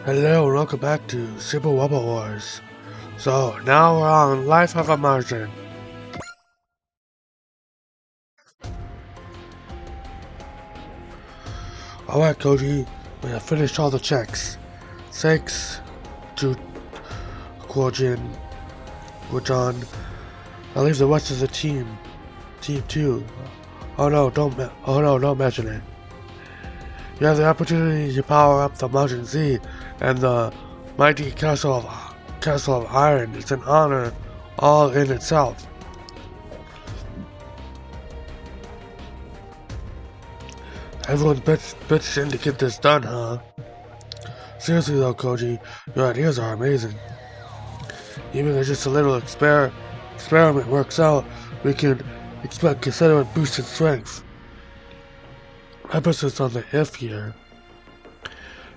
Hello and welcome back to Super Wubba Wars. So, now we're on Life of a Martian. Alright, Koji, we have finished all the checks. Thanks to Quojin, Wujan. I'll leave the rest of the team. Team 2. Don't mention it. You have the opportunity to power up the Martian Z and the mighty Castle of Iron. It's an honor all in itself. Everyone's bitching to get this done, huh? Seriously though, Koji, your ideas are amazing. Even if just a little experiment works out, we can expect considerable boost in strength. Emphasis on the if here.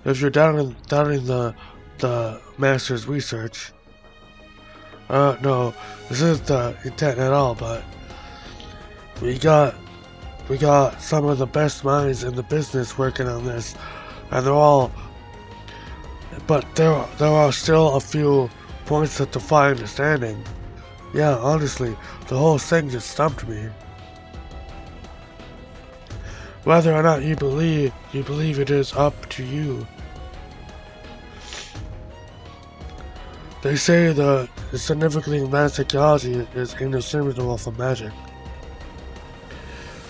If you're doubting the master's research, no, this isn't the intent at all, but we got some of the best minds in the business working on this, and there are still a few points that defy understanding. Yeah, honestly, the whole thing just stumped me. Whether or not you believe it is up to you. They say the significantly advanced technology is indistinguishable from magic.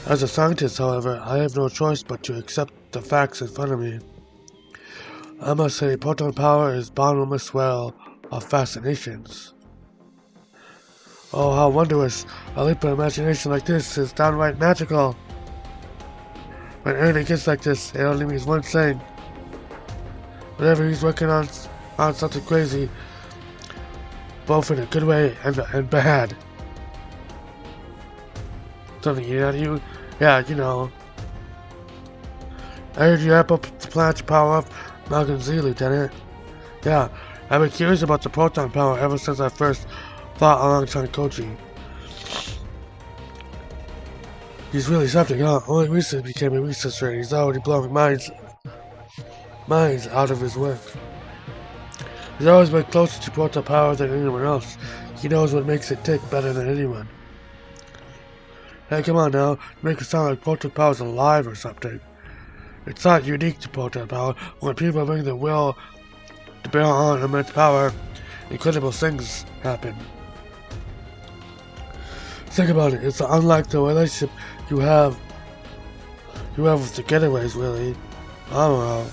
As a scientist, however, I have no choice but to accept the facts in front of me. I must say, proton power is bottomless well of fascinations. Oh, how wondrous! A leap of imagination like this is downright magical. When anything gets like this, it only means one thing. Whenever he's working on something crazy, both in a good way and bad. Something you? Yeah, you know. I heard you have up the plan to power up Malcolm Z, Lieutenant. Yeah, I've been curious about the proton power ever since I first thought alongside Koji. He's really something, huh? Only recently became a researcher and he's already blowing minds out of his work. He's always been closer to proton power than anyone else. He knows what makes it tick better than anyone. Hey, come on now, make it sound like proton power's alive or something. It's not unique to proton power. When people bring their will to bear on immense power, incredible things happen. Think about it, it's unlike the relationship you have with the Getaways, really. I don't know.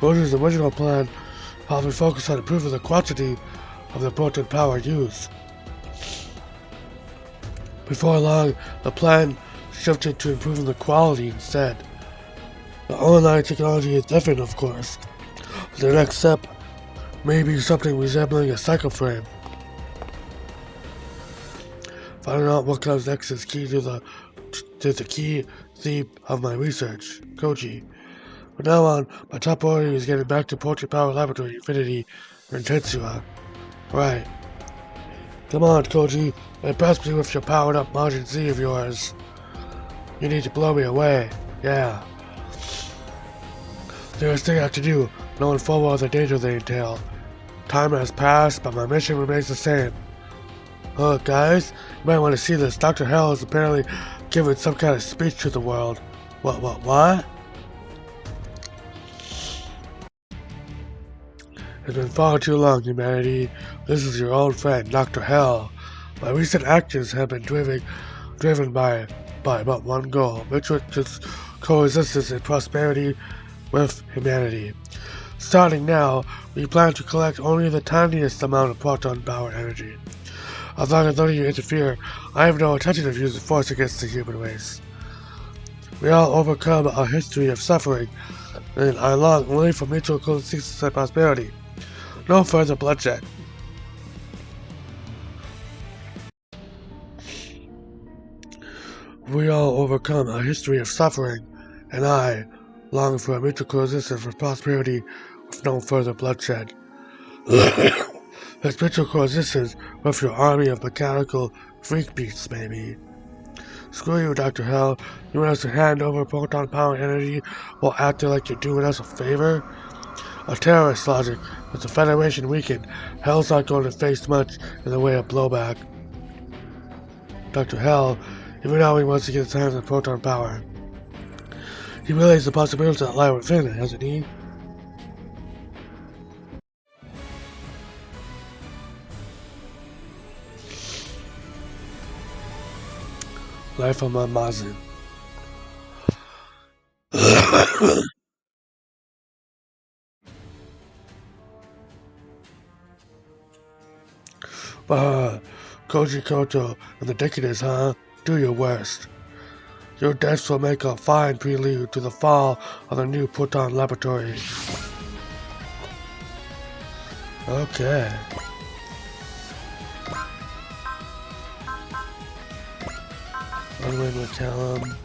Roger's original plan probably focused on improving the quantity of the proton power used. Before long, the plan shifted to improving the quality instead. The online technology is different, of course. The next step may be something resembling a cycle frame. Finding out what comes next is key to the key theme of my research, Koji. From now on, my top priority is getting back to Proton Power Laboratory Infinity in Tensua. Right. Come on, Koji. Impress me with your powered up Martian Z of yours. You need to blow me away. Yeah. There's thing I have to do, knowing full well the danger they entail. Time has passed, but my mission remains the same. Guys, you might want to see this. Dr. Hell is apparently giving some kind of speech to the world. What? It's been far too long, humanity. This is your old friend, Dr. Hell. My recent actions have been driven by but one goal, which is coexistence and prosperity with humanity. Starting now, we plan to collect only the tiniest amount of proton power energy. As long as none of you interfere, I have no intention of using force against the human race. We all overcome a history of suffering, and I long only for mutual coexistence and prosperity. No further bloodshed. We all overcome a history of suffering, and I long for a mutual coexistence with prosperity with no further bloodshed. There's mutual coexistence with your army of mechanical freak beasts, maybe. Screw you, Dr. Hell. You want us to hand over proton power energy while acting like you're doing us a favor? A terrorist logic. With the Federation weakened, Hell's not going to face much in the way of blowback. Dr. Hell, even now he wants to get his hands on proton power. He realizes the possibilities that lie within it, hasn't he? Life on Mazin. Koji Koto and the Decadence, huh? Do your worst. Your deaths will make a fine prelude to the fall of the new Proton Laboratory. Okay. Unwin McCallum.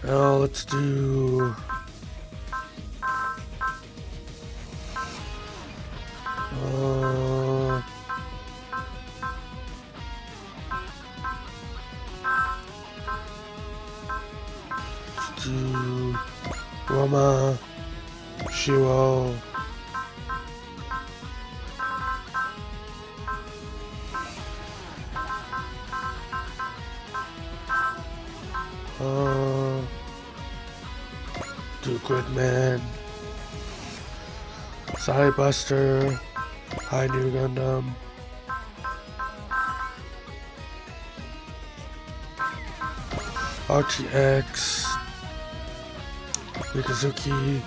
Now let's do... let's do... Roma... Shiro... do Gridman... Cybuster... High New Gundam... RTX... Mikazuki...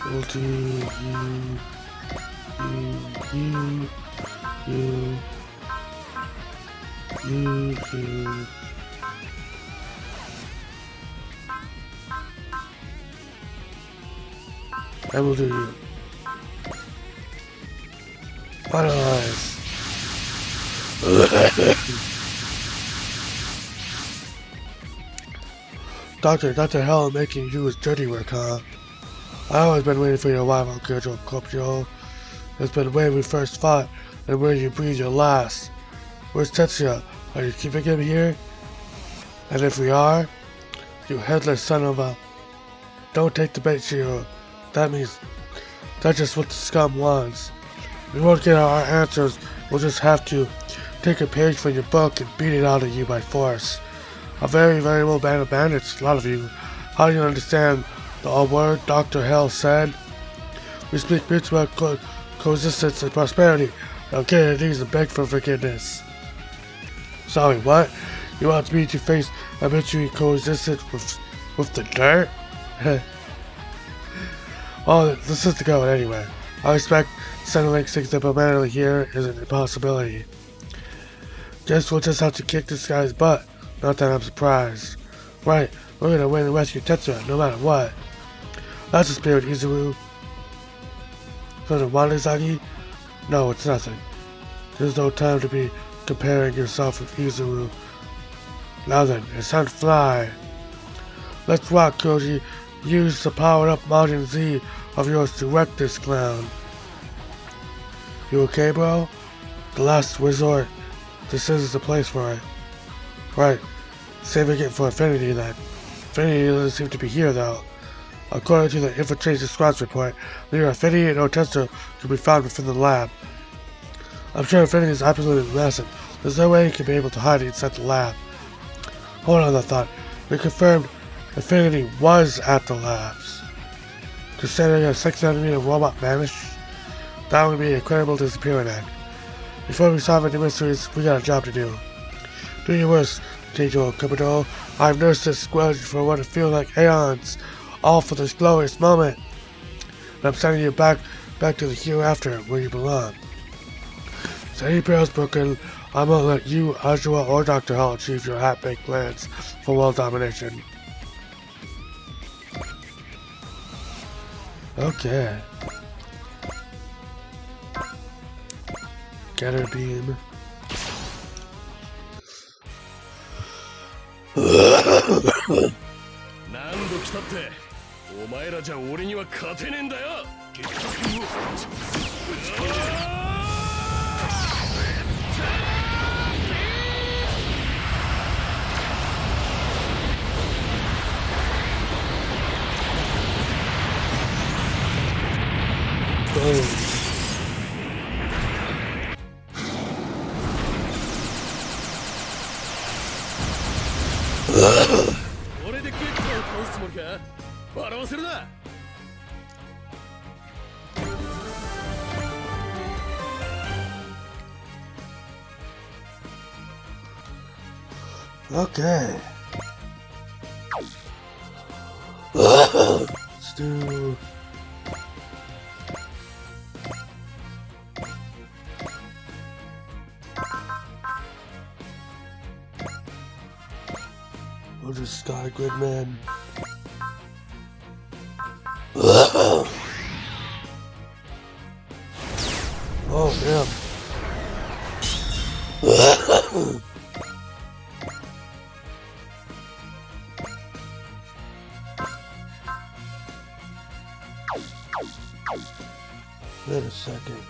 We'll do you. I will do you. Finalize. Dr. Hell making you his dirty work, huh? I always been waiting for your arrival, Kyoto Kopio. It's been where we first fought and where you breathe your last. Where's Tetsuya? Are you keeping him here? And if we are, you headless son of a... Don't take the bait, Shiro. That's just what the scum wants. We won't get our answers. We'll just have to take a page from your book and beat it out of you by force. A very, very low band of bandits, a lot of you. How do you understand the word Dr. Hell said? We speak mutual coexistence and prosperity. Okay, it needs to beg for forgiveness. Sorry, what? You want me to face a mutual coexistence with the dirt? Well, this is the go anyway. I expect settling things diplomatically here is an impossibility. Guess we'll just have to kick this guy's butt. Not that I'm surprised. Right, we're gonna win and rescue Tetsuya no matter what. That's the spirit, Izuru. For the Wanizagi? No, it's nothing. There's no time to be comparing yourself with Izuru. Now then, it's time to fly. Let's rock, Koji. Use the powered up Majin Z of yours to wreck this clown. You okay, bro? The last resort. This is the place for it. Right. Saving it for Infinity then. Infinity doesn't seem to be here though. According to the Infiltration Squad's report, neither Infinity nor Tetsuya can be found within the lab. I'm sure Infinity is absolutely massive. There's no way he can be able to hide inside the lab. Hold on, I thought. We confirmed Infinity was at the labs. Considering a 6-centimeter robot vanished, that would be an incredible disappearing act. Before we solve any mysteries, we got a job to do. Do your worst, Teijo Kabuto. I've nursed this grudge for what it feels like aeons, all for this glorious moment. And I'm sending you back to the hereafter where you belong. So any barrels broken, I'm gonna let you, Ajua, or Dr. Hell achieve your half-baked plans for world domination. Okay. Getter beam. 何度来たってお前らじゃ俺には勝てねえんだよ。これでゲットを倒すつもりか。笑わせるな。Okay. Let's do. We'll just Sky Gridman. Oh damn. Wait a second.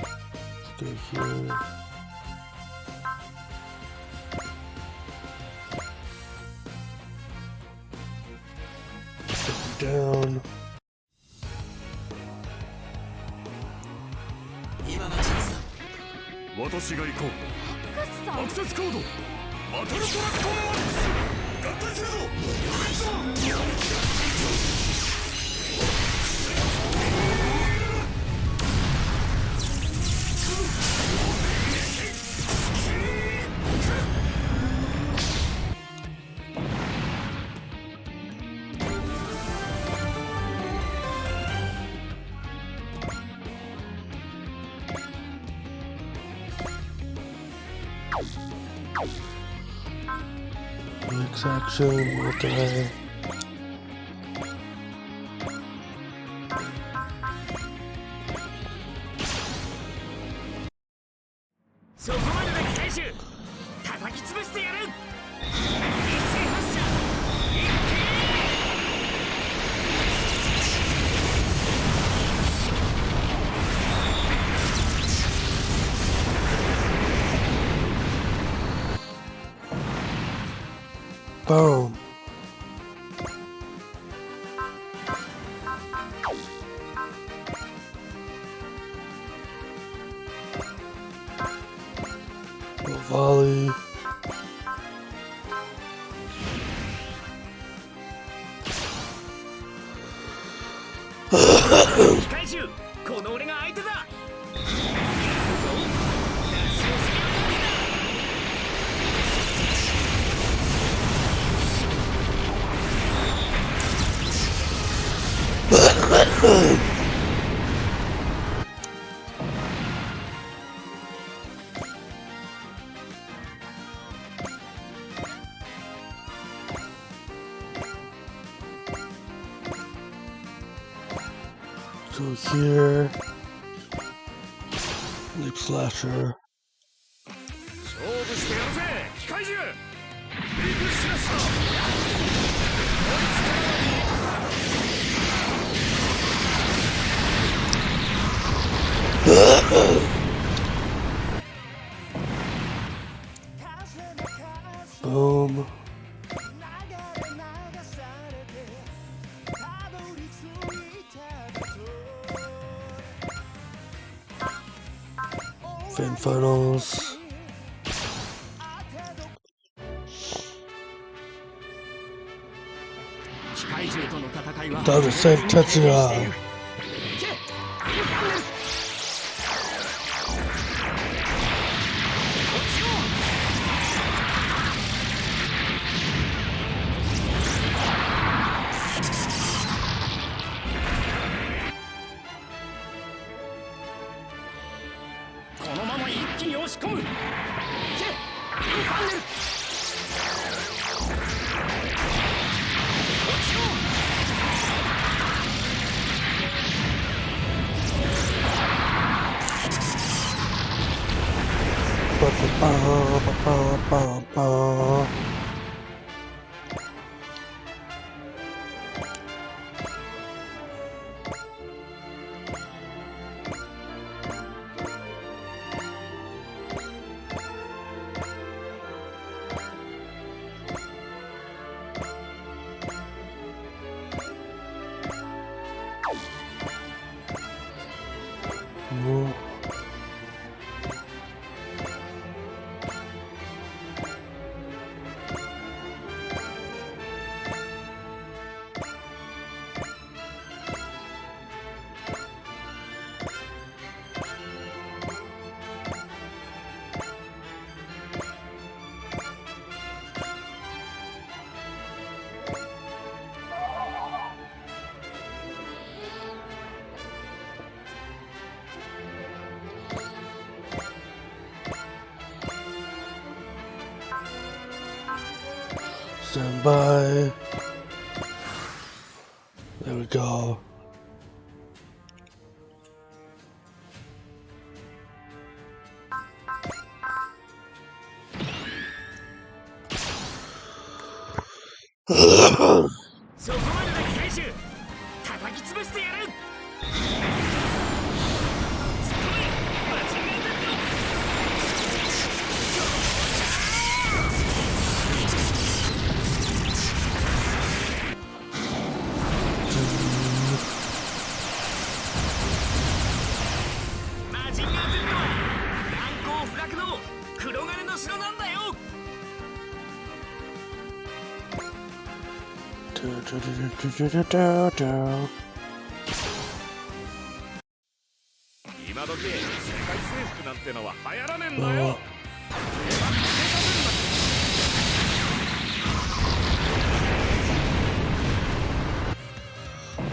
Let's go here. Put it down. 私が行こう。アクセスコードバトルトラクトンマックス合体するぞ。Next action, what the heck? Boom. Volley. So here, Lip Slasher. 勝負してやるぜ機械獣。ビッグスラッシャー。Boom. Fin Funnels. Done the same Tetsuya. Stand by. There we go.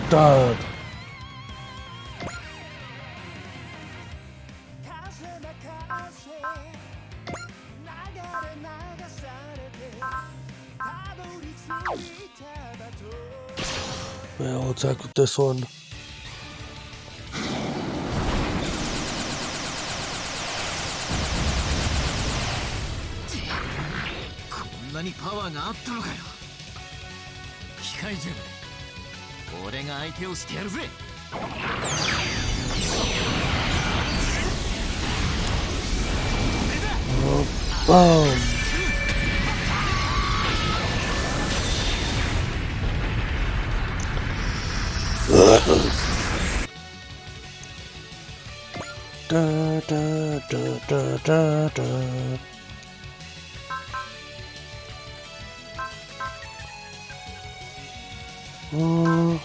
Dad. Yeah, I'll attack with this one. Boom. Da da da da da da. Oh.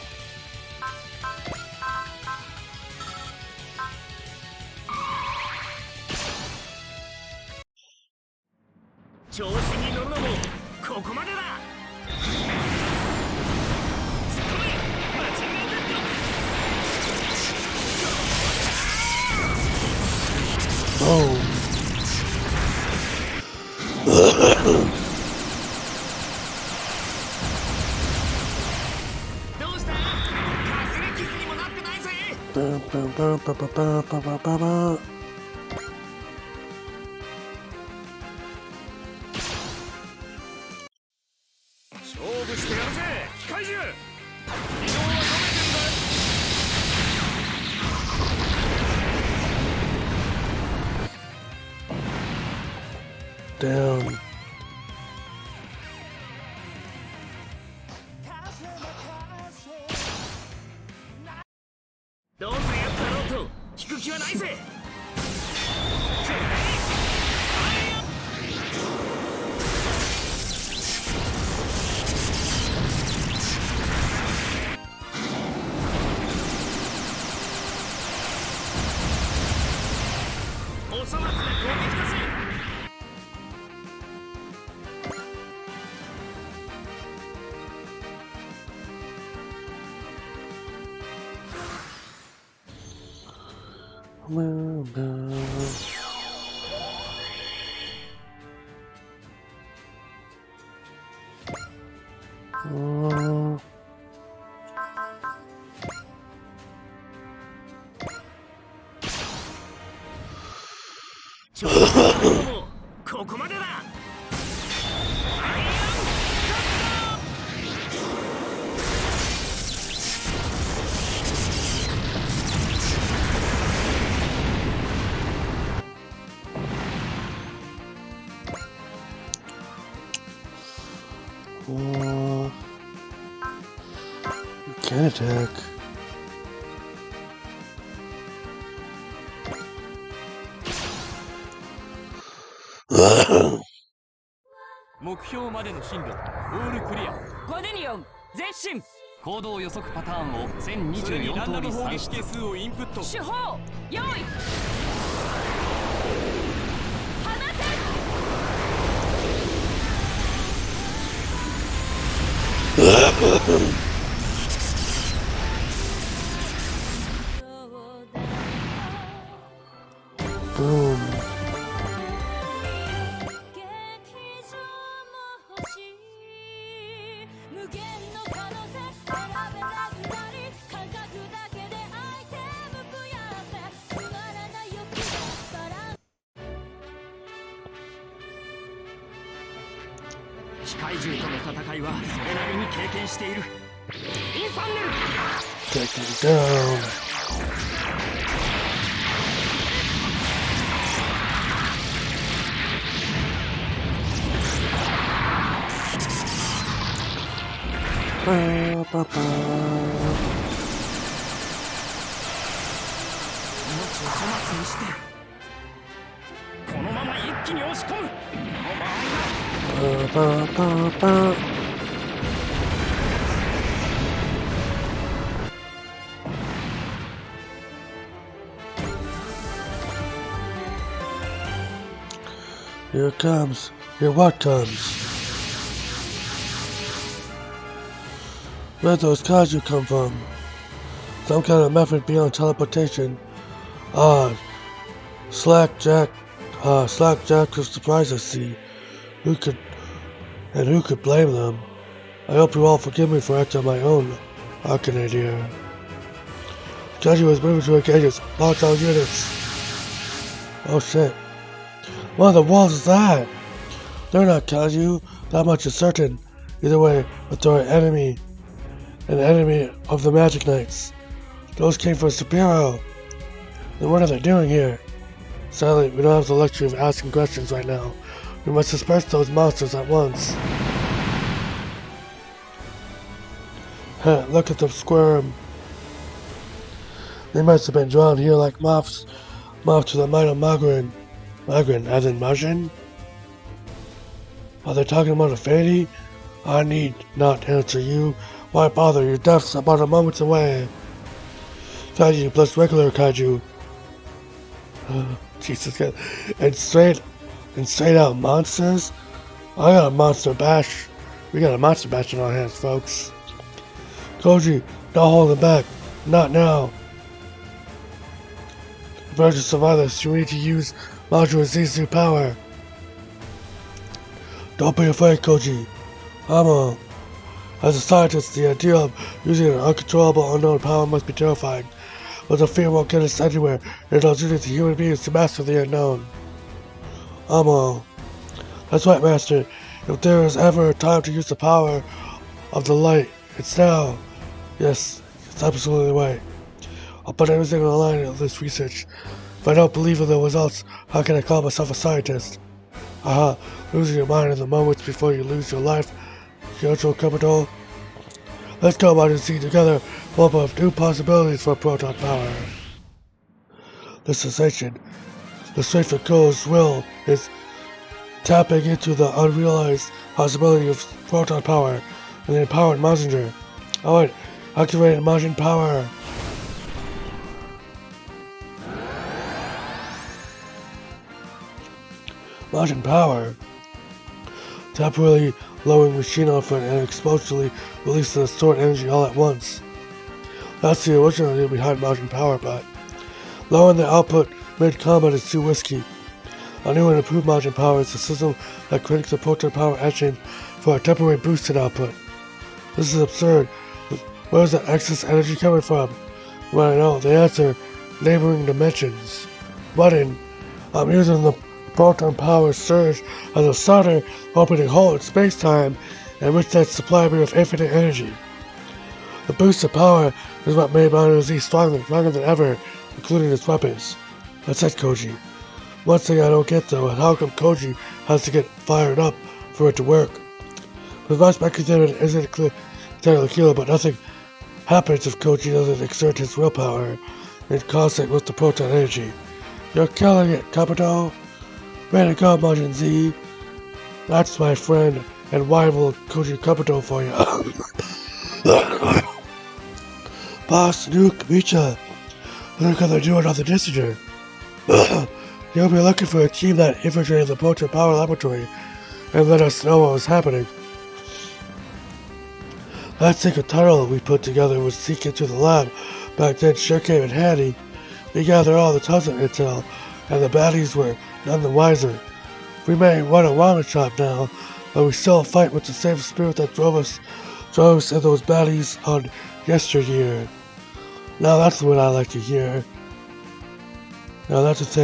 Down. Can attack.目標までの進路オールクリア。ゴデニオン前進。行動予測パターンを全24通り算出。係数をインプット。手法用意放て。Boom. 機械獣との戦いはそれなりに経験している。インファンネル Take him down. Ba, ba, ba. 命を粗末にしてこのまま一気に押し込む。この場合は Ba, ba, ba, ba. Here it comes. Here what comes? Where'd those kaiju come from? Some kind of method beyond teleportation. Slackjack was surprised to see. Who could blame them? I hope you all forgive me for acting on my own, Arcanadia. Kaiju was moving to engage its hostile units. Oh shit. What in the walls is that? They're not kaiju, that much is certain. Either way, but they're an enemy of the Magic Knights. Those came from Supero. Then what are they doing here? Sadly, we don't have the luxury of asking questions right now. We must disperse those monsters at once. Look at them squirm. They must have been drawn here like moths to the might of Magrin. Magrin, as in Majin? Are they talking about a fairy? I need not answer you. Why bother? Your death's about a moment away. Kaiju plus regular kaiju. Jesus God. And straight out monsters? I got a monster bash. We got a monster bash in our hands, folks. Koji, don't hold him back. Not now. In order to survive this, you need to use Majin Zetsu power. Don't be afraid, Koji. As a scientist, the idea of using an uncontrollable unknown power must be terrifying. But the fear won't get us anywhere. It allows you to human beings to master the unknown. That's right, Master. If there is ever a time to use the power of the light, it's now. Yes, it's absolutely right. I'll put everything on the line in this research. If I don't believe in the results, how can I call myself a scientist? Losing your mind in the moments before you lose your life. Kyoto Kabuto. Let's go out and see together one of new possibilities for proton power. The sensation, the strength of Go's will is tapping into the unrealized possibility of proton power and the empowered messenger. Alright, activated Majin power. Majin power. Temporarily lowering machine output and explosively releasing the stored energy all at once. That's the original idea behind Majin power, but lowering the output mid-combat is too risky. A new and improved Majin power is a system that credits the proton power engine for a temporary boost in output. This is absurd. Where is the excess energy coming from? Well, I know the answer: neighboring dimensions. Button. I'm using the proton power surge as a solder opening a hole in space-time and which that supply me with infinite energy. The boost of power is what made Majin Z stronger than ever, including its weapons. That's it, Koji. One thing I don't get though is how come Koji has to get fired up for it to work. The vice mechanism isn't entirely clear, but nothing happens if Koji doesn't exert his willpower in concert with the proton energy. You're killing it, Kabuto! Way to go, Majin Z! That's my friend and rival Koji Kabuto for you. Boss, Nuke, Micha, we're gonna do another messenger. You'll be looking for a team that infiltrated the Proton Power Laboratory and let us know what was happening. That secret tunnel we put together was sneak into the lab. Back then sure came in handy. We gathered all the tons of intel, and the baddies were none the wiser. We may run a ramen shop now, but we still fight with the same spirit that drove us and those baddies on yesteryear. Now that's what I like to hear. Now that's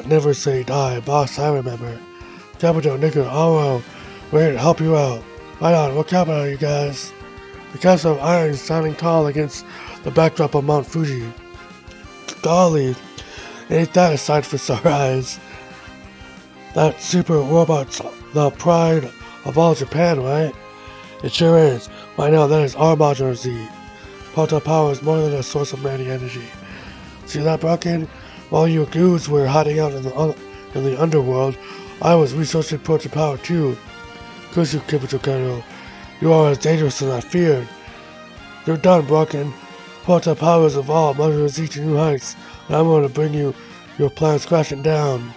never say die, boss, I remember. Capital, Nicker, Aro, we're here to help you out. Right on, what capital are you guys? The castle of iron is standing tall against the backdrop of Mount Fuji. Golly, ain't that a sight for sore eyes? That super robot's the pride of all Japan, right? It sure is. By now, that is our Module Z. Portal power is more than a source of mighty energy. See that, Brocken? While you goons were hiding out in the underworld, I was researching portal power too. Curse you, Capital Kano. You are as dangerous as I feared. You're done, Brocken. Portal powers evolve, Module Z to new heights, and I'm going to bring your plans crashing down.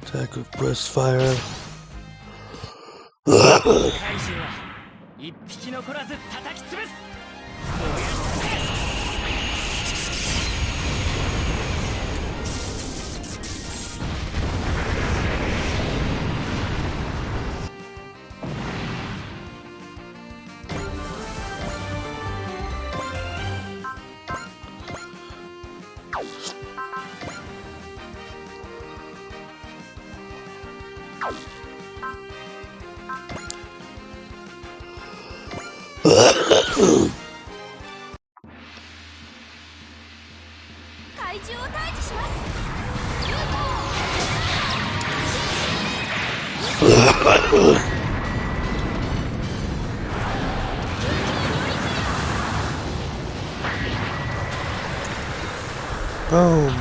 Attack with burst fire. 怪獣は一匹残らず叩き潰す。 怪獣を退治します。 Boom.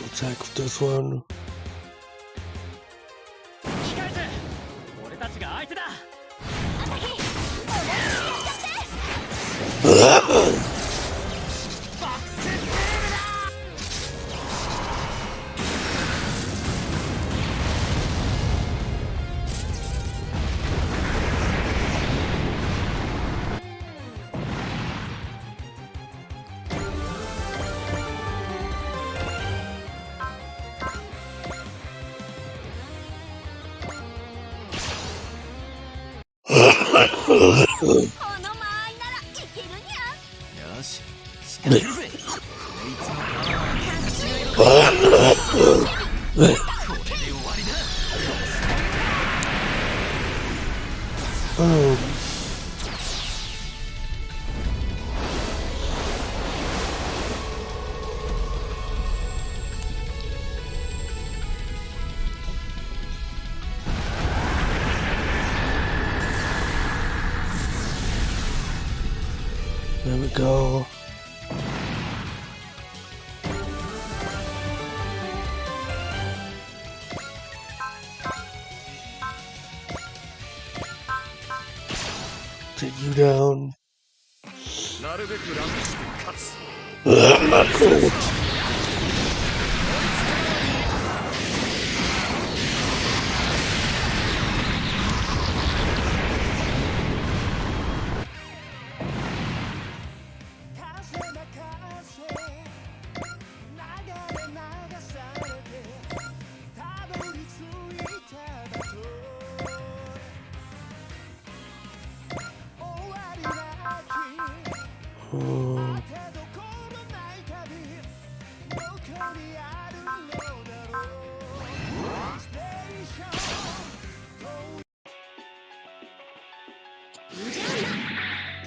Attack with this one. 控えて、俺たちが相手だ。 この間合いならいけるにゃ。 よし、仕掛けるぜ。こいつのパワーをこれで終わりだ。 Boom. There we go. Take you down. なるべく楽して勝つ。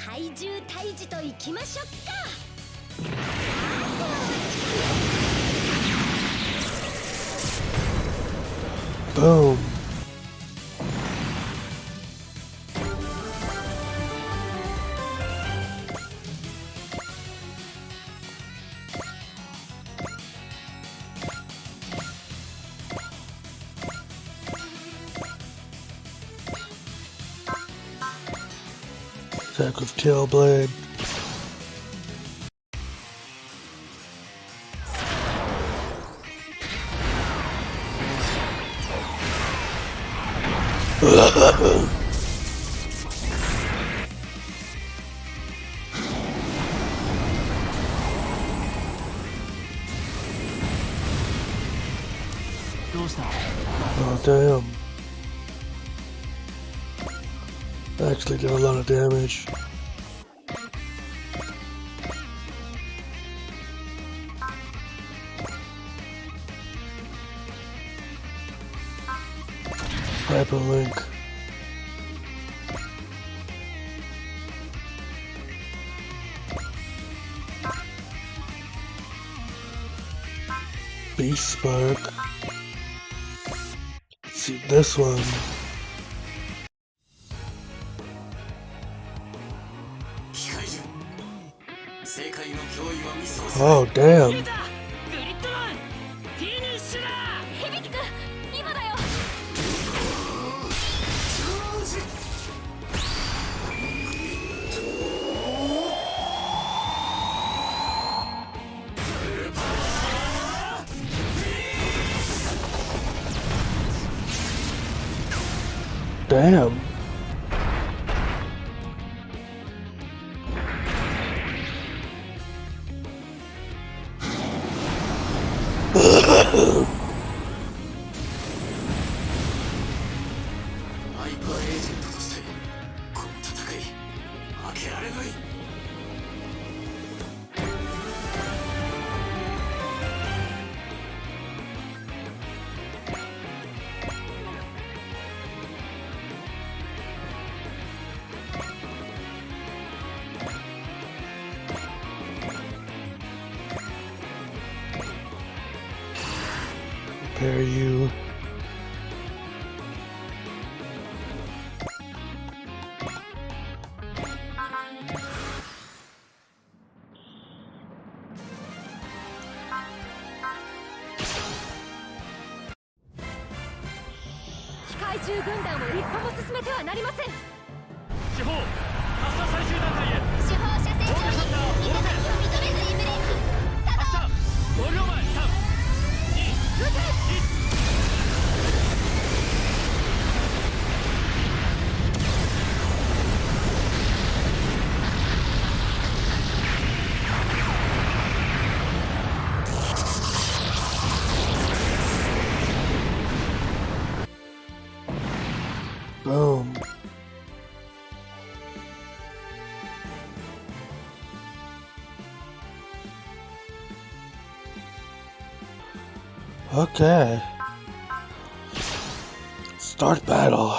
怪獣退治といきましょうか。 Boom. Attack with Tail Blade. Oh damn. Actually did a lot of damage. Hyperlink. Beast Spark. Let's see this one. Oh damn. グリッドマンフィニッシュだ。響く今だよ。 Damn. Prepare you. Boom. Okay. Start battle.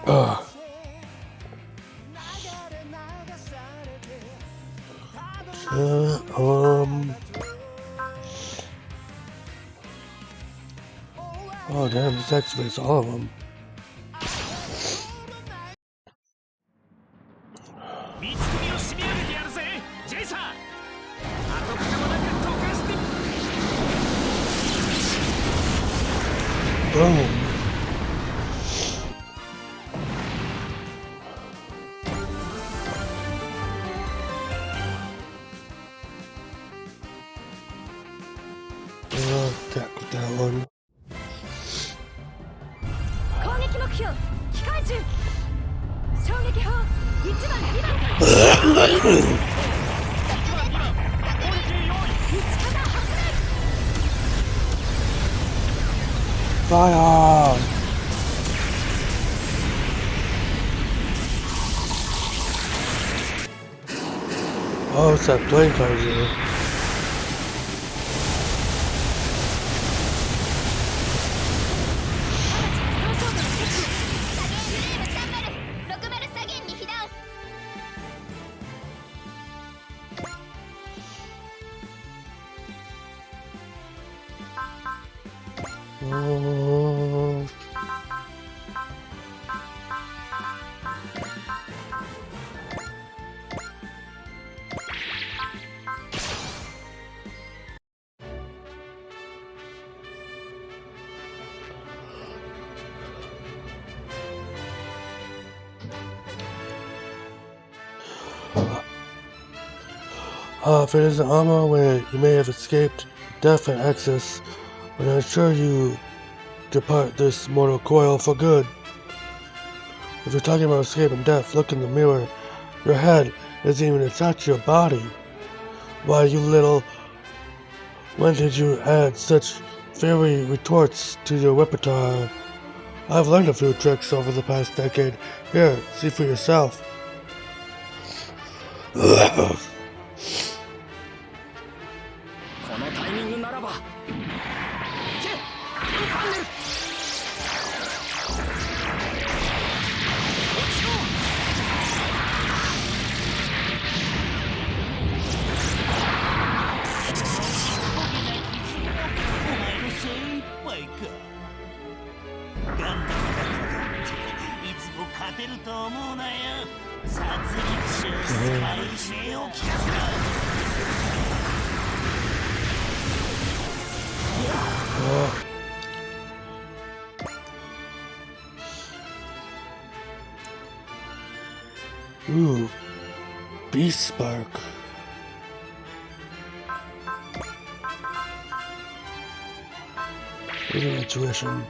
Ugh. Oh damn, this activates all of them. 見つけ身を締め上げてやるぜジェイサー。後からもなく溶かして。 Boom. Attack with that one. 攻撃目標機械銃。衝撃砲1番2番から。 Fire! Oh, it's that plane card. Oh. If it isn't on my way, you may have escaped death and excess, but I'm sure you depart this mortal coil for good. If you're talking about escaping death, look in the mirror. Your head isn't even attached to your body. Why, you little... When did you add such fiery retorts to your repertoire? I've learned a few tricks over the past decade. Here, see for yourself. このタイミングならば行けインファンネル落ちろお前の精一杯かガンダムだからっていつも勝てると思うなよ殺戮者スカイ目を利かせろ Ooh, Beast Spark. Intuition.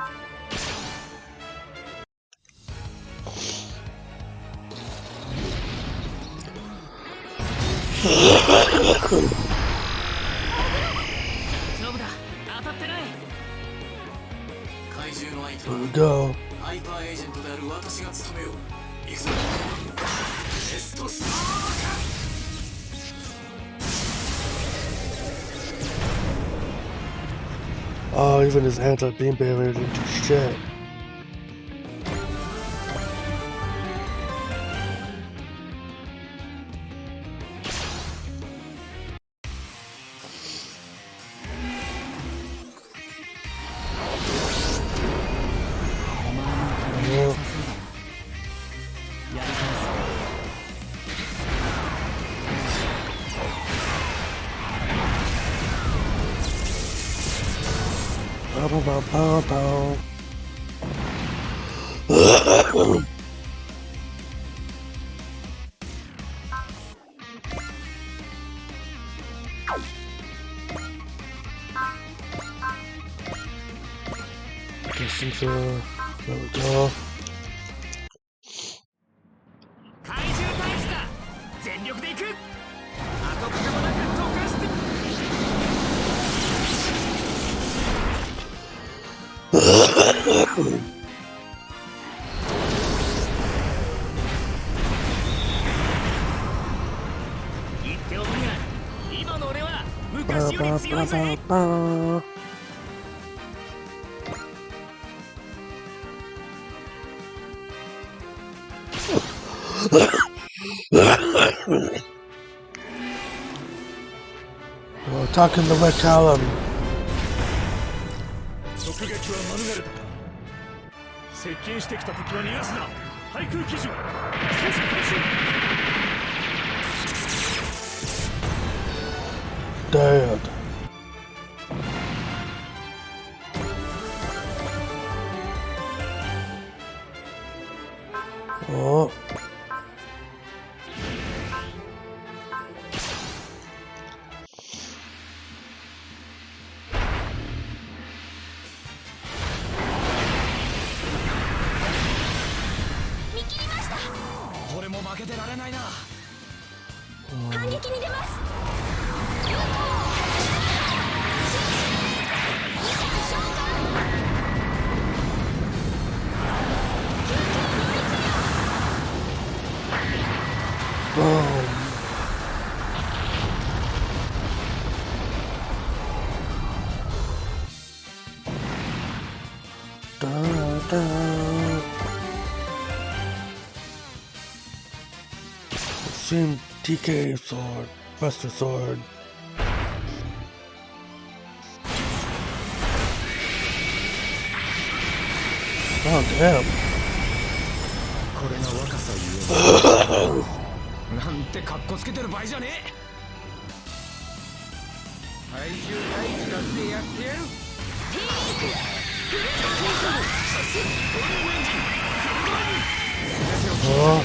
Here we go. ハイパーエージェントである私が務めよう。行くぞ。テストスター Oh, even his anti-beam barrier didn't do shit. Distance, there we go. 怪獣退治だ全力で行く後かけもなく溶かして言っておくが今の俺は昔より強いぜ We're attacking the Red Column. 直撃は免れたか接近してきた敵は逃がすな対空基準操作開始 Dead. Oh. Boom. Da, da. Same TK sword, Buster sword. Oh damn. これが若さゆえなんてカッコつけてる場合じゃねえ怪獣退治だってやってやる Oh.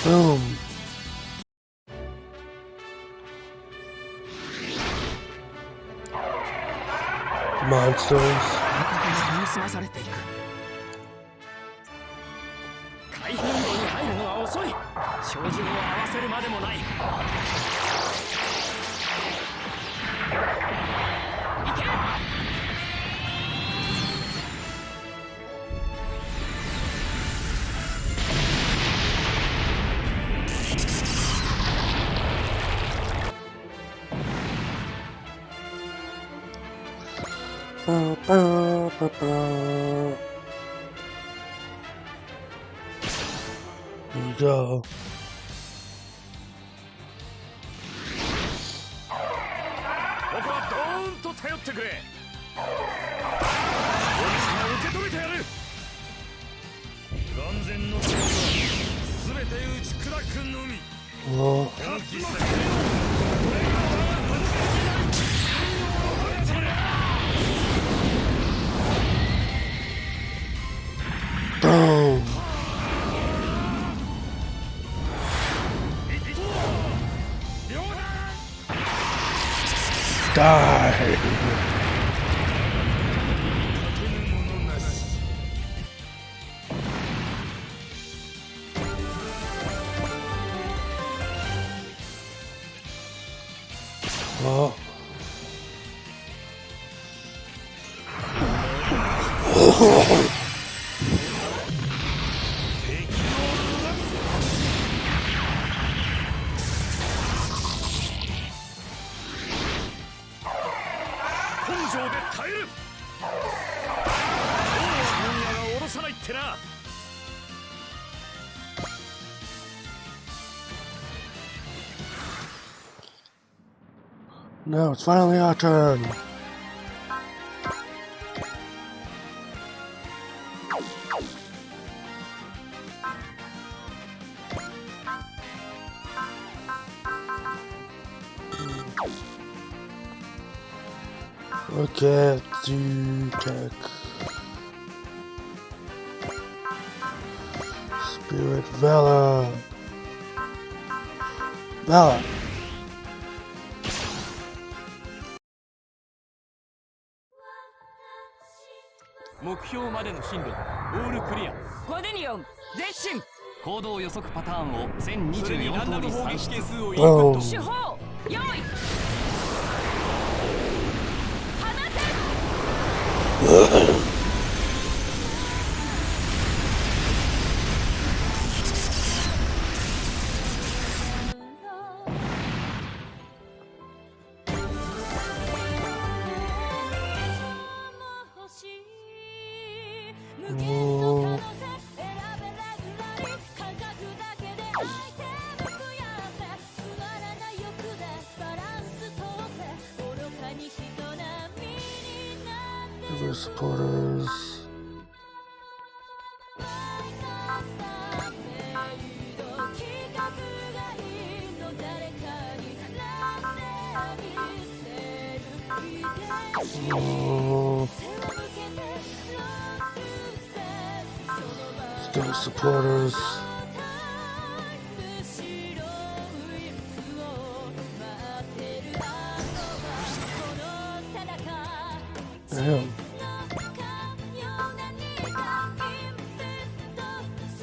Boom. Monsters. 済まされていく。回避運動に入るのは遅い。照準を合わせるまでもない。いけ。There you go. ここはドーンと頼ってくれ。受け止めてやる。眼前の敵はすべて打ち砕くのみ。Well, 勝つのだけのこれが我が本気だ。 boom. Die. Oh. Now it's finally our turn. Okay, let's do tech. Spirit Valor. Valor. 目標までの進路オールクリア。フォデニオン前進。行動予測パターンを1024通り算出。Oh. 手法用意。放て。River supporters. Oh. Still supporters. Damn.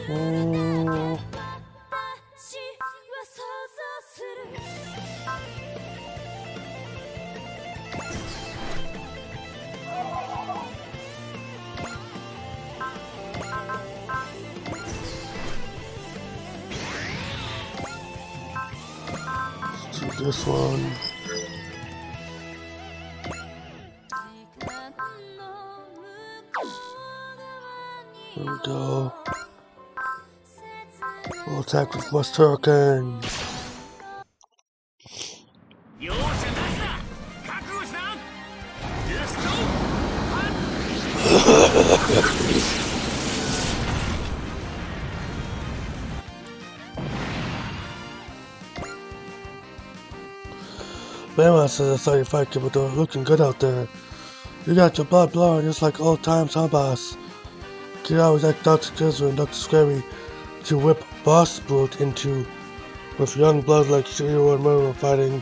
Oh. Let's do this one. There we go. We'll attack with West Hurricane. 容赦なしだ。覚悟しな。よしと。Baymax says I saw you fight Kibito, looking good out there. You got your blood blowing just like old times, huh, boss? Kid always act Dr. Kizzer and Dr. Scary. to whip Boss Brute into with young blood like Shiryu and Murder fighting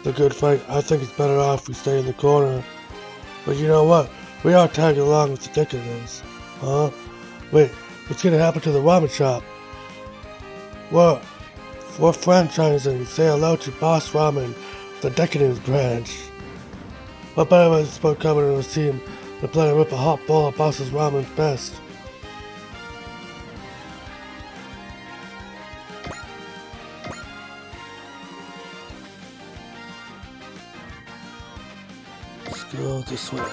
the good fight. I think it's better off we stay in the corner. But you know what? We are tagging along with the decadence. Huh? Wait, what's gonna happen to the ramen shop? We're franchising Say Hello to Boss Ramen, the Decadence branch. What better way to support coming to his team than plan to rip a hot bowl of Boss's Ramen's best? Let's go this way.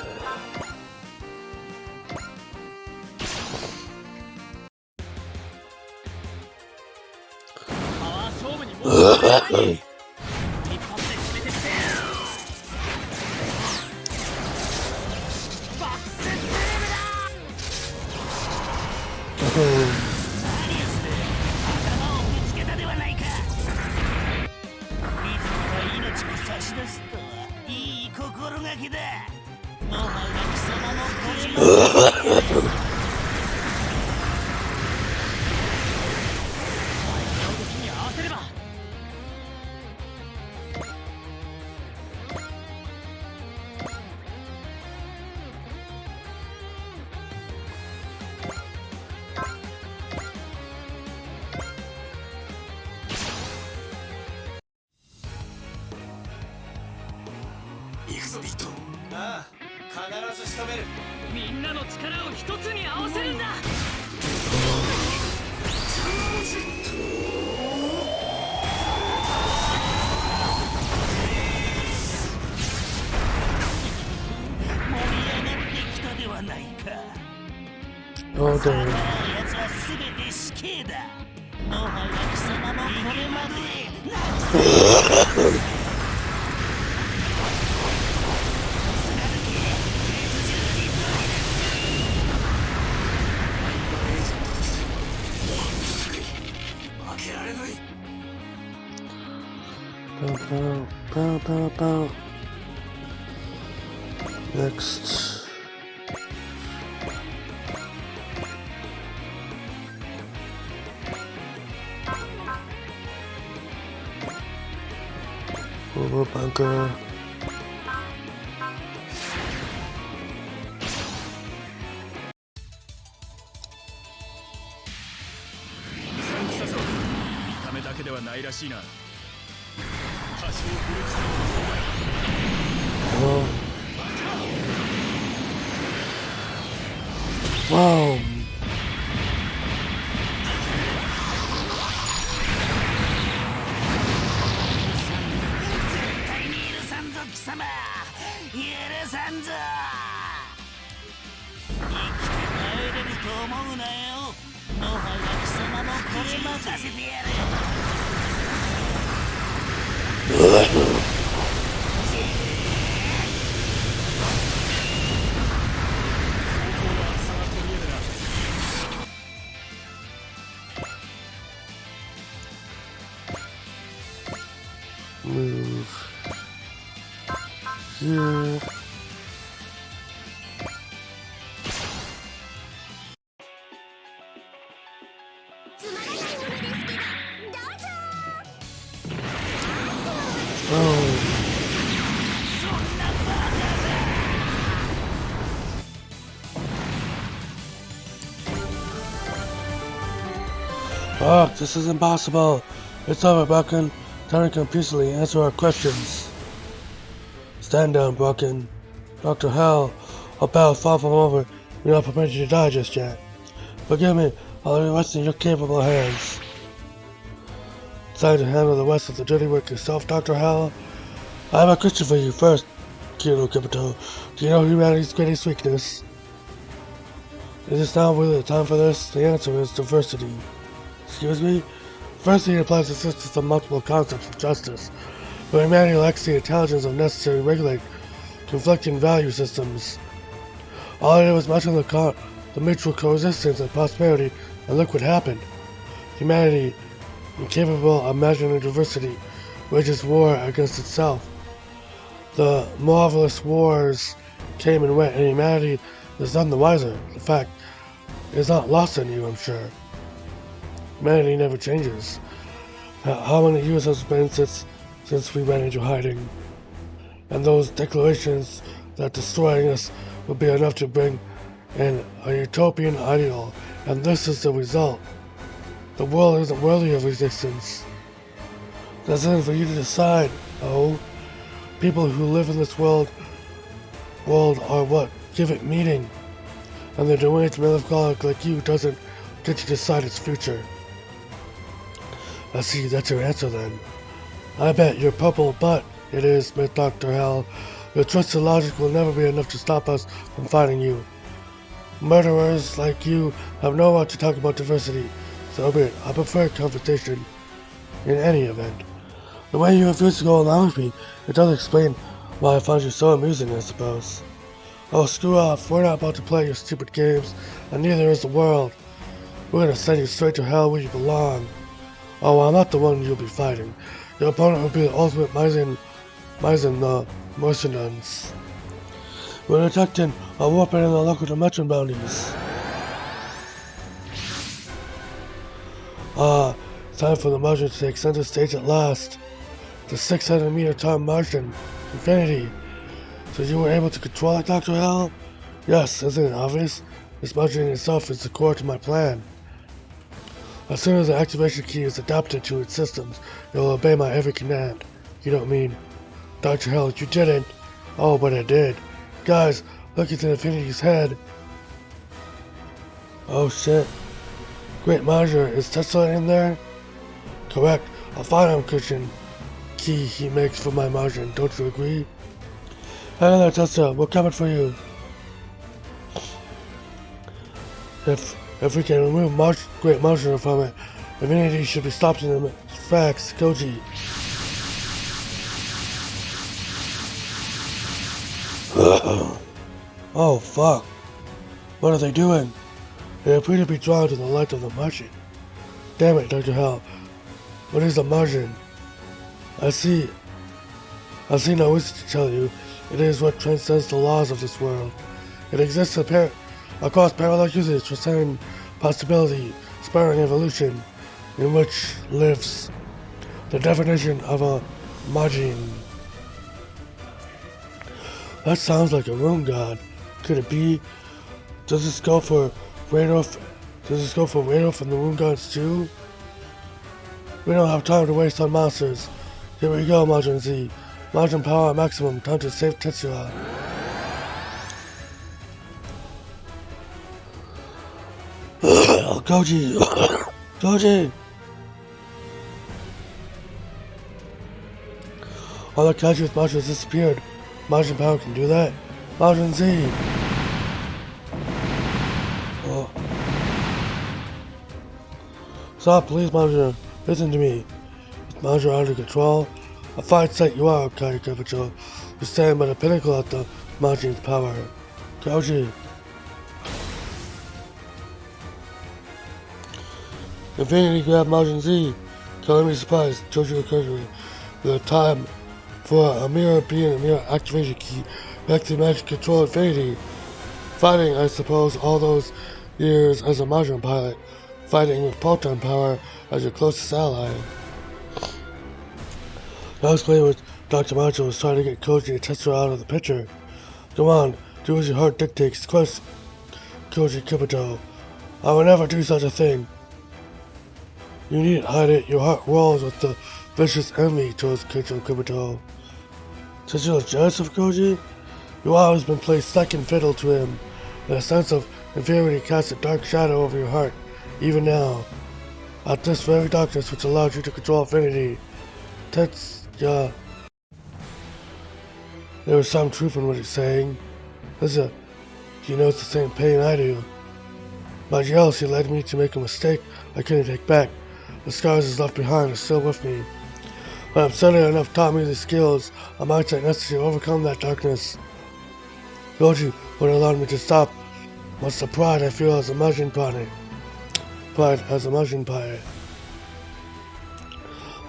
みんなの力を一つに合わせるんだ。Oh damn. 負けられない。 Bow, bow, bow, bow. Next. Over bunker. Wow. Move here. Oh. Oh, this is impossible. It's over, Bucken. Time to peacefully answer our questions. Stand down, Bucken. Dr. Hell, I'll bow far from over. We're not permitted to die just yet. Forgive me, I'll leave the rest in your capable hands. Time to handle the rest of the dirty work yourself, Dr. Hell. I have a question for you first, Kilo Kibito. Do you know humanity's greatest weakness? Is this now really the time for this? The answer is diversity. Excuse me? Diversity applies to systems of multiple concepts of justice, but humanity lacks the intelligence necessary to regulate conflicting value systems. All I did was mention the mutual coexistence and prosperity, and look what happened. Humanity, incapable of measuring diversity, wages war against itself. The marvelous wars came and went, and humanity is none the wiser. In fact, it is not lost on you, I'm sure. Humanity never changes. How many years has it been since we went into hiding? And those declarations that destroying us would be enough to bring in a utopian ideal, and this is the result. The world isn't worthy of resistance. That's it for you to decide. Oh, people who live in this world are what give it meaning, and the deranged melancholic like you doesn't get to decide its future. I see, that's your answer then. I bet your purple butt it is, Dr. Hell. Your twisted logic will never be enough to stop us from fighting you. Murderers like you have no right to talk about diversity, so be it. I prefer confrontation in any event. The way you refuse to go along with me, it does explain why I found you so amusing, I suppose. Oh, screw off. We're not about to play your stupid games, and neither is the world. We're gonna send you straight to hell where you belong. Oh, I'm not the one you'll be fighting. Your opponent will be the ultimate Maizen the Mercenants. We're detecting a warping in the local dimension boundaries. Time for the Martian to take center stage at last. The 600-meter time Martian, Infinity. So you were able to control it, Dr. Hell? Yes, isn't it obvious? This Martian itself is the core to my plan. As soon as the activation key is adapted to its systems, it will obey my every command. You don't mean... Dr. Hell, you didn't. Oh, but I did. Guys, look at the Infinity's head. Oh shit. Great Major, is Tesla in there? Correct. A phantom cushion key he makes for my margin, don't you agree? Hey there, Tesla, we're coming for you. If we can remove Great Martian from it, Infinity should be stopped in the tracks, Koji. Oh fuck. What are they doing? They appear to be drawn to the light of the Martian. Damn it, Dr. Hell. What is the Martian? I see no reason to tell you. It is what transcends the laws of this world. It exists across parallel uses, transcending possibility, spiraling evolution, in which lives the definition of a Majin. That sounds like a rune god. Could it be? Does this go for Radolf and the rune gods too? We don't have time to waste on monsters. Here we go, Majin Z. Majin power maximum. Time to save Tetsuya. Koji! Koji! All the catches with Majin disappeared. Majin power can do that. Majin Z! Oh. Stop, please, Majin. Listen to me. With Majin under control, a fine sight you are, Kai Kabuto. You stand by the pinnacle of the Majin's power. Koji. Infinity grabbed Majin Z. Calling me surprised, Jojo Kurgui. The time for a mirror being a mirror activation key back to magic control Infinity. Fighting, I suppose, all those years as a Majin pilot. Fighting with Proton power as your closest ally. Now explain what Dr. Macho was trying to get Koji and Tetsuya out of the picture. Come on, do as your heart dictates. Quest Koji Kabuto. I would never do such a thing. You needn't hide it. Your heart rolls with the vicious envy towards Koji Kabuto. Since you're jealous of Koji, you've always been playing second fiddle to him. And a sense of inferiority casts a dark shadow over your heart, even now. At this very darkness which allowed you to control Infinity. Tetsuya. There was some truth in what he's saying. Listen, he knows the same pain I do. My jealousy led me to make a mistake I couldn't take back. The scars he's left behind are still with me. But I'm suddenly enough taught me the skills, a mindset necessary to overcome that darkness. Koji would allow me to stop. What's the pride I feel as a Majin pilot? Pride as a Majin pilot.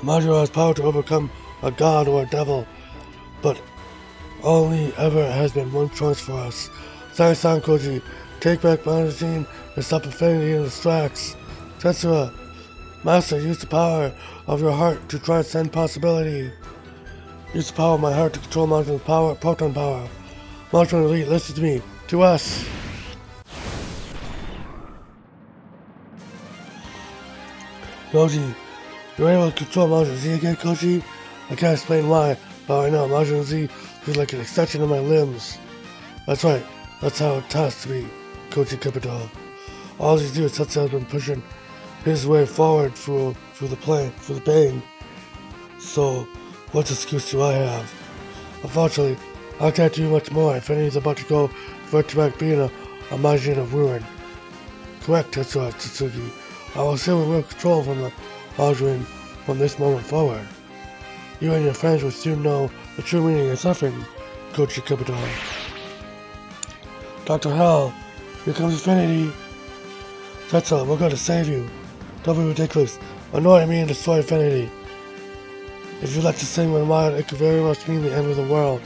A Majin has power to overcome a god or a devil, but only ever has been one choice for us. Sai-san Koji, take back Majin and stop Infinity in its tracks. Tetsuya, Master, use the power of your heart to transcend possibility. Use the power of my heart to control Margin's power, proton power. Margin Elite, listen to me. To us. Koji, you're able to control Margin Z again, Koji? I can't explain why, but right now Margin Z is like an extension of my limbs. That's right. That's how it has to be, Koji Kibito. All you do is Tetsuya has been pushing his way forward through the pain. So, what excuse do I have? Unfortunately, I can't do much more. Infinity's about to go back being a Majin of ruin. Correct, Tetsuya Tsutsuki. I will still real control from the Majin from this moment forward. You and your friends will soon know the true meaning of suffering, Koji Kibito. Dr. Hell, here comes Infinity. Tetsuya, we're going to save you. Don't be ridiculous. Annoy me and destroy Infinity. If you like to sing when wild, it could very much mean the end of the world.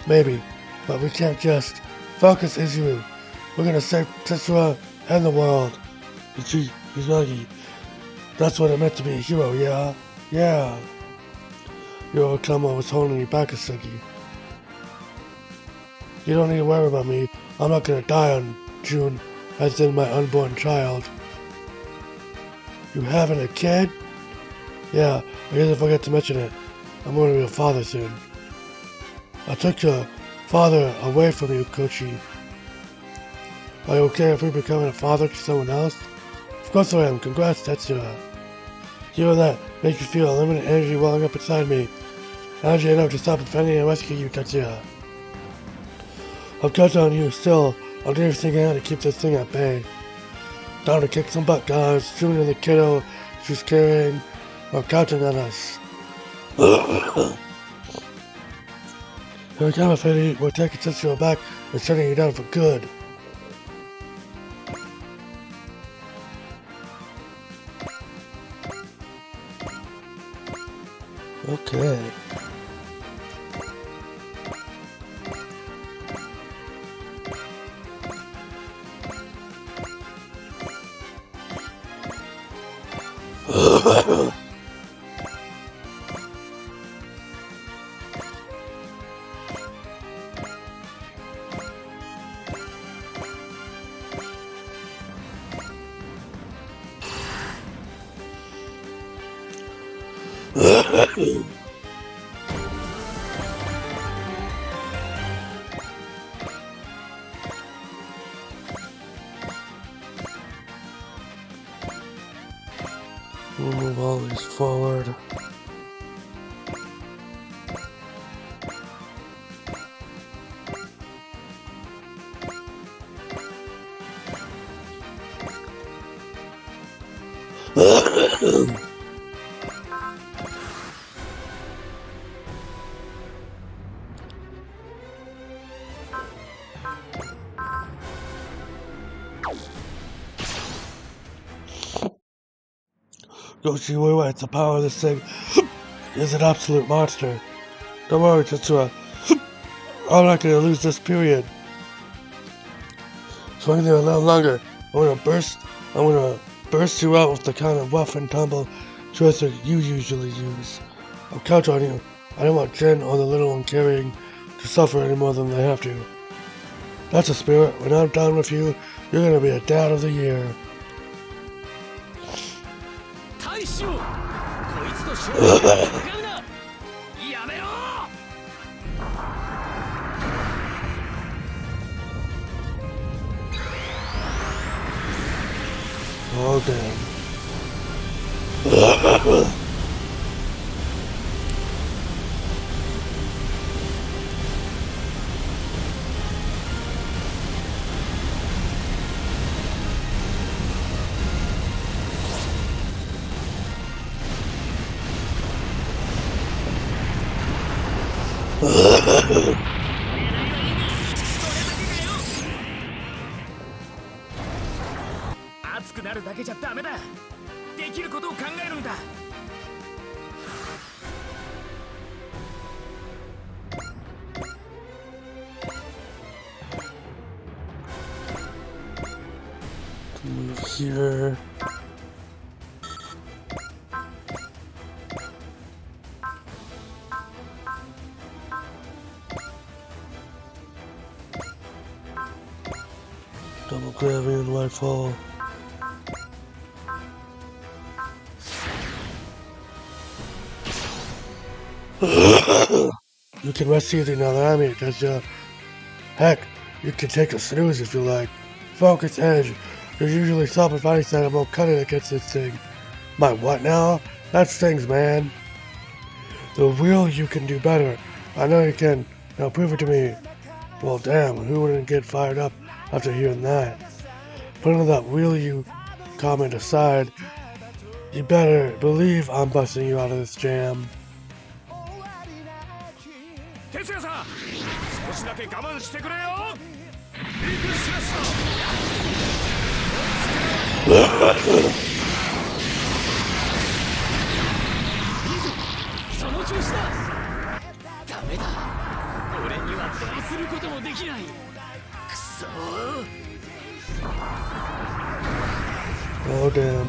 Maybe, but we can't just. Focus, Izuru. We're gonna save Tetsuya and the world. Izagi. That's what it meant to be a hero, yeah? Yeah. Yorokama was holding me back, Asugi. You don't need to worry about me. I'm not gonna die on June, as in my unborn child. You having a kid? Yeah, I guess I forgot to mention it. I'm going to be a father soon. I took your father away from you, Kochi. Are you okay if we're becoming a father to someone else? Of course I am. Congrats, Tetsuya. You and that make you feel unlimited energy welling up inside me. Energy enough to stop Infinity and rescue you, Tetsuya. I'll count on you still. I'll do everything I can to keep this thing at bay. Down to kick some butt, guys. June and the kiddo she's carrying are counting on us. Here we come, Infinity. We're taking Tetsuya back and shutting you down for good. Okay. We'll move all these forward. Yoshi Uiwa, it's the power of this thing is an absolute monster. Don't worry, Tetsuya. I'm not gonna lose this period. Swing there a little longer. I'm gonna burst you out with the kind of rough and tumble choice that you usually use. I'll count on you. I don't want Jen or the little one carrying to suffer any more than they have to. That's a spirit. When I'm done with you, you're gonna be a dad of the year. 大将こいつと勝負を戦うなやめろ Oh damn. Ugh. 熱くなるだけじゃダメだできることを考えるんだ Move here. Gravity and Whitefall. You can rest easy now that I'm here, does ya? Heck, you can take a snooze if you like. Focus Edge. There's usually self-advice that I'm more cutting against this thing. My what now? That stings, man. The real you can do better. I know you can. Now prove it to me. Well, damn, who wouldn't get fired up after hearing that? Putting that real you comment aside, you better believe I'm busting you out of this jam. 哲也さん、少しだけ我慢してくれよ。ビッグスラッシャー。その調子だ。ダメだ。俺にはどうすることもできない。くそー。Oh damn.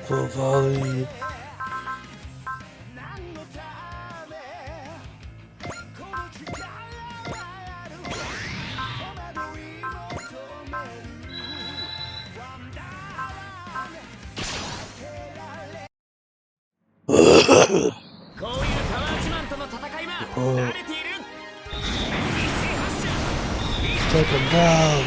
Full volley. Take him down.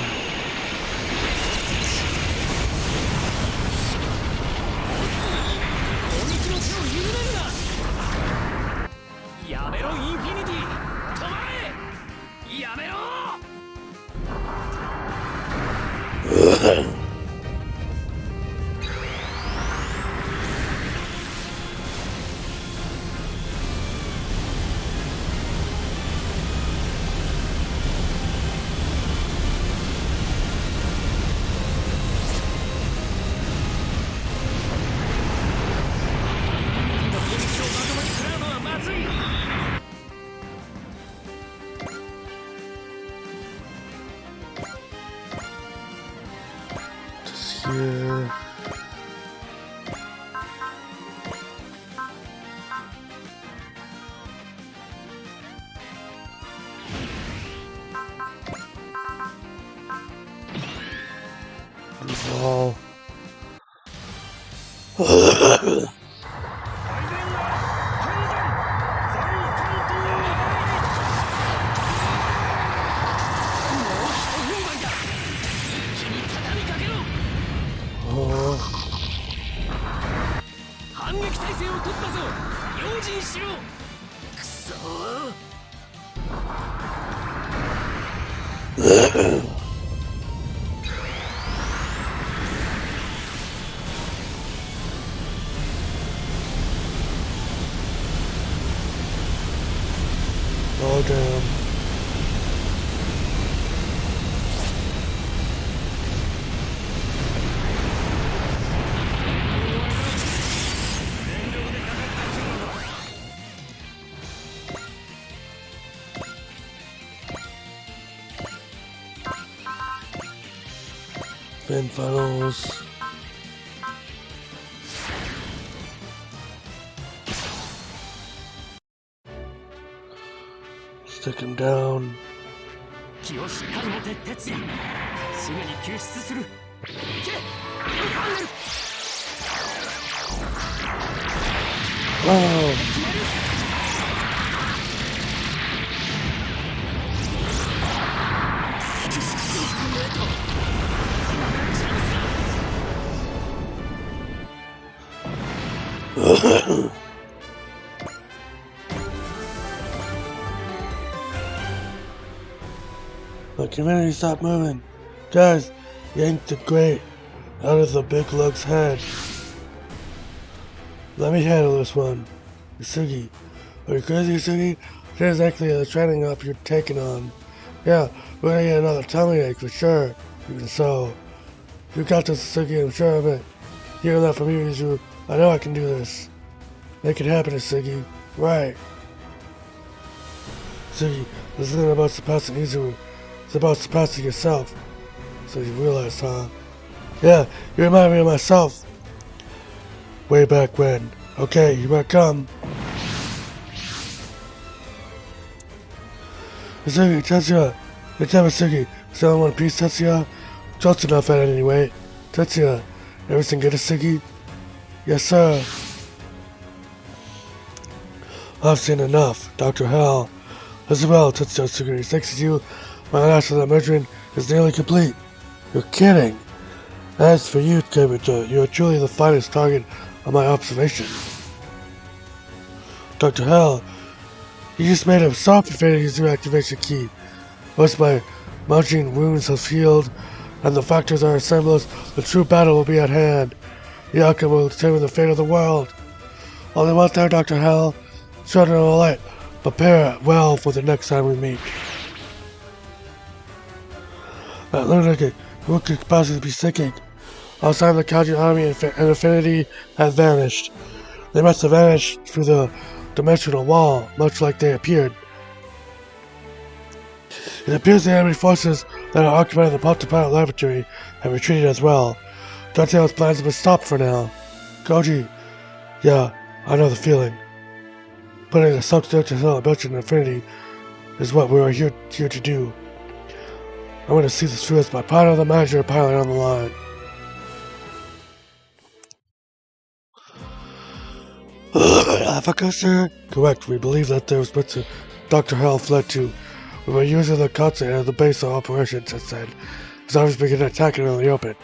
Here. Oh. Oh damn. Fin funnels. Stick him down. 気をしっかり持て、哲也。すぐに救出する。行け。Oh. The community stopped moving. Guys, yank the grate out of the big lug's head. Let me handle this one. Sugi. Are you crazy, Sugi? That's exactly the training up you're taking on. Yeah, we're gonna get another tummy ache for sure. Even so. You got this, Sugi, I'm sure of it. Hearing that from you, Izu, I know I can do this. Make it happen, Sugi. Right. Sugi, this isn't about surpassing Izu. It's about surpassing yourself. So you realize, huh? Yeah, you remind me of myself. Way back when. Okay, you better come. Sugi, Tetsuya. It's never Sugi. Still in one piece, Tetsuya? Close enough at it anyway. Tetsuya, everything good, Sugi? Yes, sir. I've seen enough, Dr. Hell. As well, Tetsuya Suguri. Thanks to you, my last of that measuring is nearly complete. You're kidding. As for you, Kabuto, you are truly the finest target of my observation. Dr. Hell, you just made a soft faded his new activation key. Once my mounting wounds have healed and the factors are assembled, the true battle will be at hand. The outcome will determine the fate of the world. Only one there, Dr. Hell. Children of light, prepare well for the next time we meet. That lunatic, who could possibly be sinking? Outside the Kaiju army and Infinity had vanished. They must have vanished through the dimensional wall, much like they appeared. It appears the enemy forces that are occupying the Potapilot laboratory have retreated as well. Dante's plans have been stopped for now. Koji, yeah, I know the feeling. Putting a substantial dimension in Infinity is what we are here to do. I want to see this through as my partner, the manager, pilot on the line. Africa, sir? Correct. We believe that there was what Dr. Hell fled to. We were using the continent as the base of operations, I said. As I was beginning attacking in the open.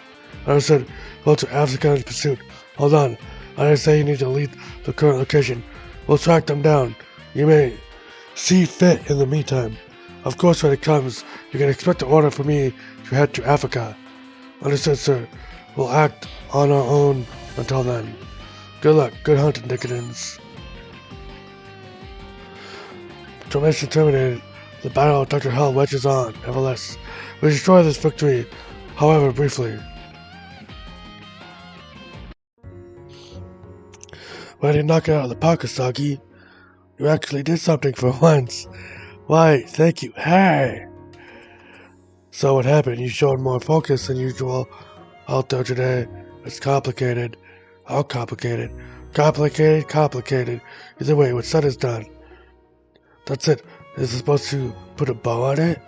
I said, go to Africa in pursuit. Hold on. I didn't say you need to leave the current location. We'll track them down. You may see fit in the meantime. Of course, when it comes, you can expect an order for me to head to Africa. Understood, sir. We'll act on our own until then. Good luck. Good hunting, Decadence. Transmission terminated. The battle of Dr. Hell wedges on, nevertheless. We destroy this victory, however briefly. Why did you knock it out of the park, Usagi? You actually did something for once. Why, thank you. Hey! So what happened? You showed more focus than usual out there today. It's complicated. How complicated? Complicated. Either way, what's said is done. That's it. Is it supposed to put a bow on it?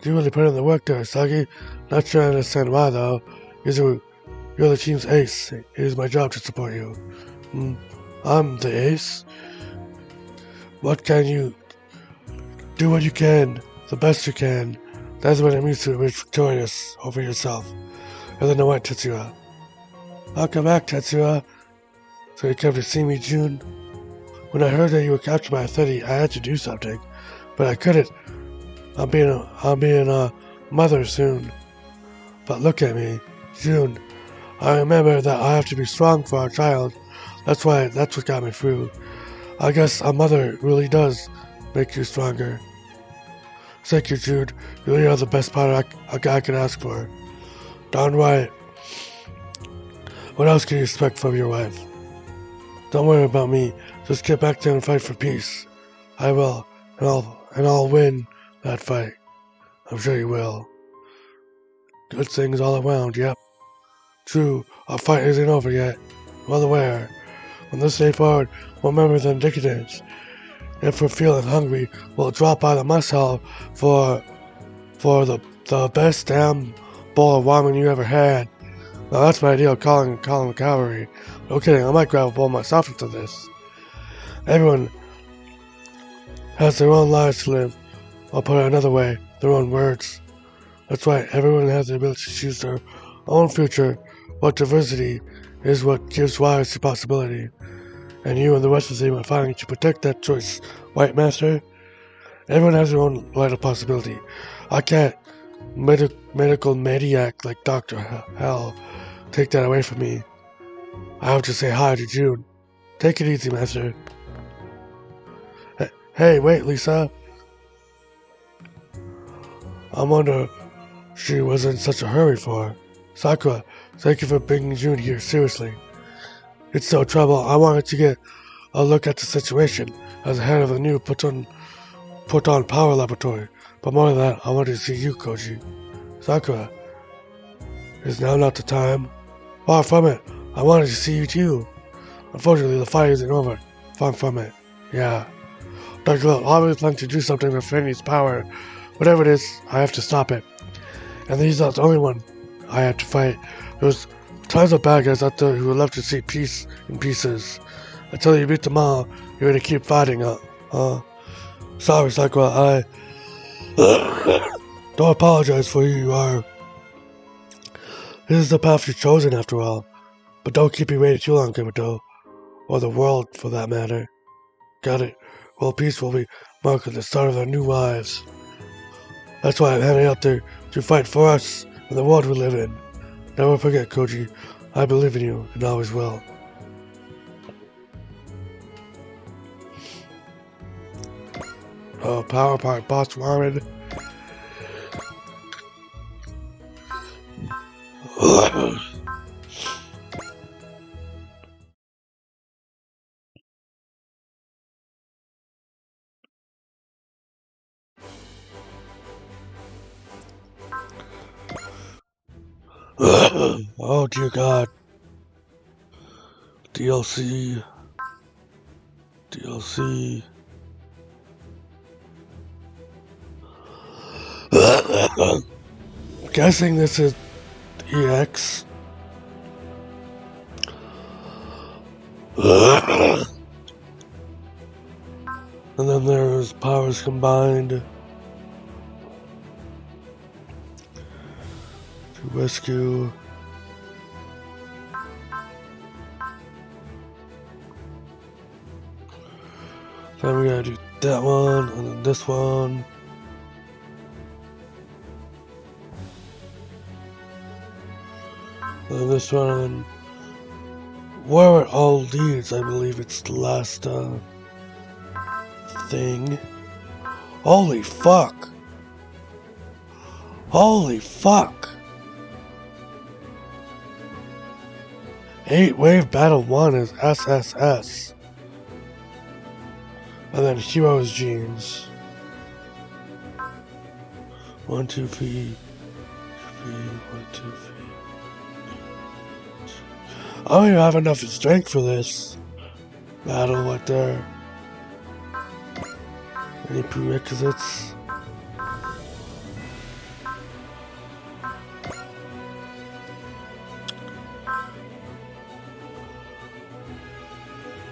You really put in the work there, Usagi. Not sure I understand why, though. You're the team's ace. It is my job to support you. I'm the ace? What can you... Do what you can. The best you can. That's what it means to be victorious over yourself. And then the white Tetsuya. I'll come back, Tetsuya. So you came to see me, June? When I heard that you were captured by Athene, I had to do something. But I couldn't. I'm being a mother soon. But look at me, June. I remember that I have to be strong for our child. That's what got me through. I guess a mother really does make you stronger. Thank you, Jude. You really are the best partner a guy can ask for. Darn right. What else can you expect from your wife? Don't worry about me. Just get back there and fight for peace. I will, and I'll win that fight. I'm sure you will. Good things all around, yep. True, our fight isn't over yet. Well aware. From this day forward, we'll remember the Decadence. If we're feeling hungry, we'll drop by the mess hall for the best damn bowl of ramen you ever had. Now that's my idea of calling the cavalry. No kidding, I might grab a bowl myself after this. Everyone has their own lives to live. I'll put it another way, their own words. That's right, everyone has the ability to choose their own future, but diversity is what gives rise to possibility. And you and the rest of the team are fighting to protect that choice, White Master. Everyone has their own light of possibility. I can't, medical maniac like Dr. Hell, take that away from me. I have to say hi to June. Take it easy, Master. Hey, wait, Lisa. I wonder she was in such a hurry for. Sakura, thank you for bringing June here, seriously. It's no trouble. I wanted to get a look at the situation as head of the new Proton Power Laboratory. But more than that, I wanted to see you, Koji. Sakura, is now not the time? Far from it. I wanted to see you too. Unfortunately, the fight isn't over. Far from it. Yeah. Dr. Little always planned to do something with Fanny's power. Whatever it is, I have to stop it. And he's not the only one I have to fight. There's tons of bad guys out there who would love to see peace in pieces. Until you beat them all, you're gonna keep fighting, Sorry, Sakura, I don't apologize for who you are. This is the path you've chosen, after all. But don't keep me waiting too long, Kimoto. Or the world, for that matter. Got it. World peace will be marking the start of our new lives. That's why I'm heading out there to fight for us and the world we live in. Never forget, Koji. I believe in you, and always will. Power Park Boss Warren. Oh dear God. DLC. Guessing this is EX. And then there's powers combined to rescue. Then we gotta do that one, and then this one. And then this one, and then where it all leads, I believe it's the last, thing. Holy fuck! Holy fuck! 8 Wave Battle 1 is SSS. And then Heroes Jeans. 1, 2, 3. 1, 2, 3. I don't even have enough strength for this battle right there. Any prerequisites?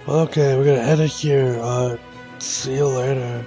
Okay, we're gonna end it here. See you later.